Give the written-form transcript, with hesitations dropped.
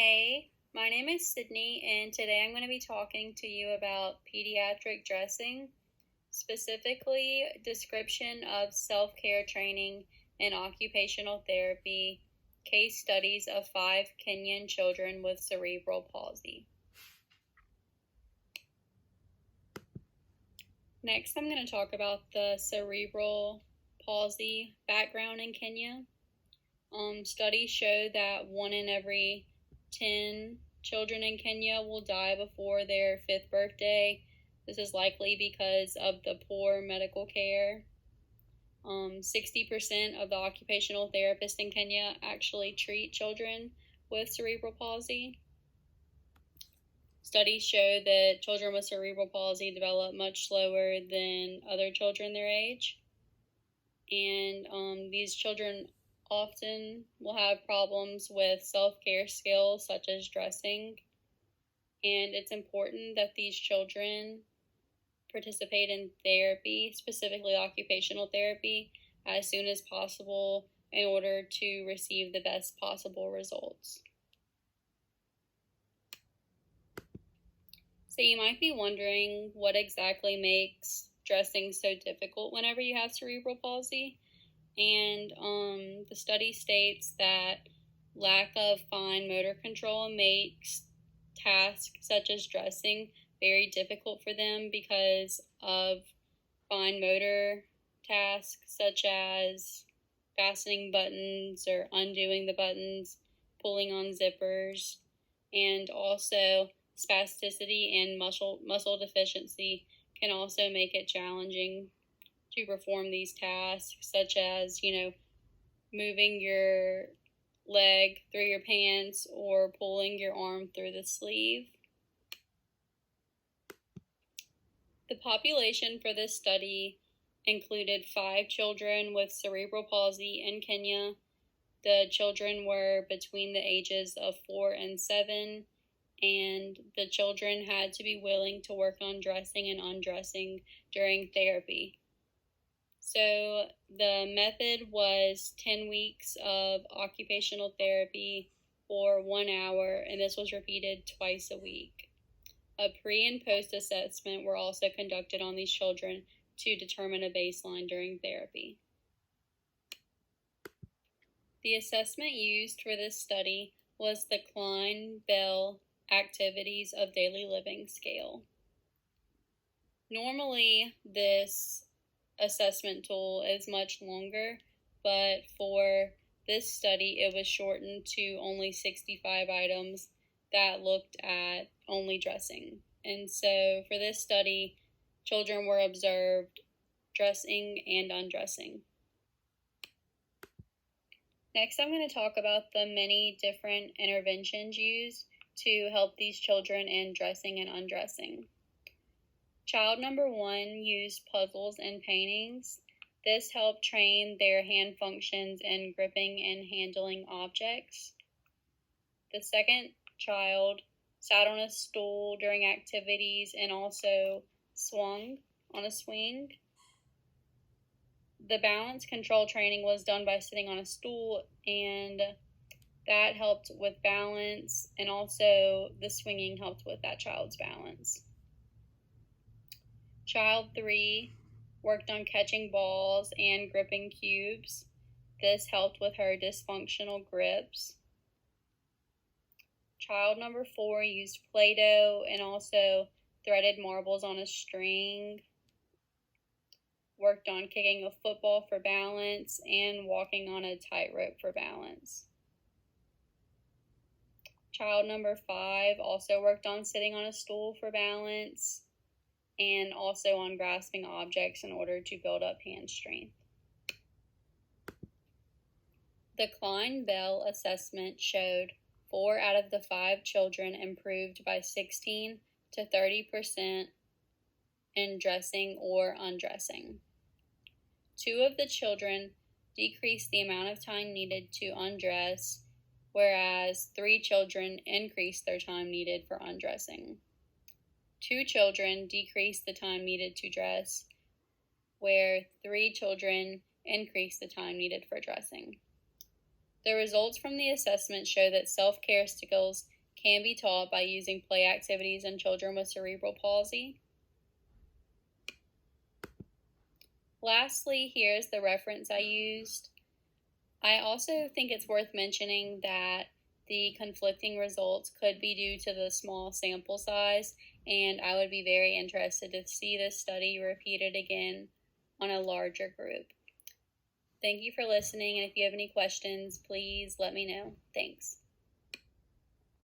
Hey, my name is Sydney, and today I'm going to be talking to you about pediatric dressing, specifically description of self-care training and occupational therapy, case studies of 5 Kenyan children with cerebral palsy. Next, I'm going to talk about the cerebral palsy background in Kenya. Studies show that 1 in every 10 children in Kenya will die before their 5th birthday. This is likely because of the poor medical care. 60% of the occupational therapists in Kenya actually treat children with cerebral palsy. Studies show that children with cerebral palsy develop much slower than other children their age. And these children often will have problems with self-care skills such as dressing, and it's important that these children participate in therapy, specifically occupational therapy, as soon as possible in order to receive the best possible results. So you might be wondering what exactly makes dressing so difficult whenever you have cerebral palsy. And the study states that lack of fine motor control makes tasks such as dressing very difficult for them because of fine motor tasks such as fastening buttons or undoing the buttons, pulling on zippers, and also spasticity and muscle deficiency can also make it challenging to perform these tasks, such as, moving your leg through your pants or pulling your arm through the sleeve. The population for this study included 5 children with cerebral palsy in Kenya. The children were between the ages of 4 and 7, and the children had to be willing to work on dressing and undressing during therapy. So the method was 10 weeks of occupational therapy for 1 hour, and this was repeated twice a week. A pre and post assessment were also conducted on these children to determine a baseline during therapy. The assessment used for this study was the Klein-Bell Activities of Daily Living scale. Normally, this assessment tool is much longer, but for this study it was shortened to only 65 items that looked at only dressing. And so for this study, children were observed dressing and undressing. Next, I'm going to talk about the many different interventions used to help these children in dressing and undressing. Child number 1 used puzzles and paintings. This helped train their hand functions in gripping and handling objects. The second child sat on a stool during activities and also swung on a swing. The balance control training was done by sitting on a stool, and that helped with balance, and also the swinging helped with that child's balance. Child 3 worked on catching balls and gripping cubes. This helped with her dysfunctional grips. Child number 4 used Play-Doh and also threaded marbles on a string. Worked on kicking a football for balance and walking on a tightrope for balance. Child number 5 also worked on sitting on a stool for balance and also on grasping objects in order to build up hand strength. The Klein-Bell assessment showed 4 out of the 5 children improved by 16 to 30% in dressing or undressing. 2 of the children decreased the amount of time needed to undress, whereas 3 children increased their time needed for undressing. 2 children decreased the time needed to dress, where 3 children increased the time needed for dressing. The results from the assessment show that self-care skills can be taught by using play activities in children with cerebral palsy. Lastly, here's the reference I used. I also think it's worth mentioning that the conflicting results could be due to the small sample size, and I would be very interested to see this study repeated again on a larger group. Thank you for listening, and if you have any questions, please let me know. Thanks.